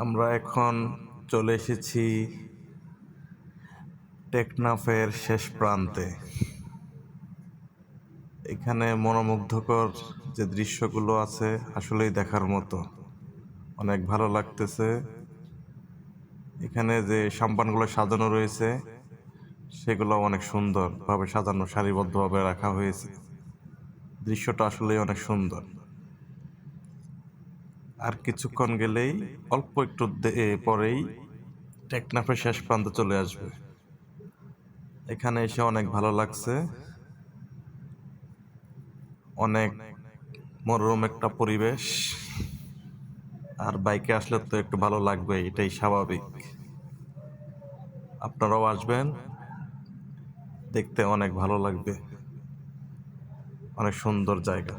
আমরা এখন চলে এসেছি টেকনাফের শেষ প্রান্তে। এখানে মনোমুগ্ধকর যে দৃশ্যগুলো আছে আসলেই দেখার মতো, অনেক ভালো লাগতেছে। এখানে যে সাম্পানগুলো সাজানো রয়েছে সেগুলো অনেক সুন্দরভাবে সাজানো, সারিবদ্ধভাবে রাখা হয়েছে। দৃশ্যটা আসলেই অনেক সুন্দর। আর কিছুক্ষণ গেলেই অল্প একটু পরেই টেকনাফের শেষ প্রান্তে চলে আসবে। এখানে এসে অনেক ভালো লাগছে, অনেক মনোরম একটা পরিবেশ। আর বাইকে আসলে তো একটু ভালো লাগবে, এটাই স্বাভাবিক। আপনারাও আসবেন, দেখতে অনেক ভালো লাগবে, অনেক সুন্দর জায়গা।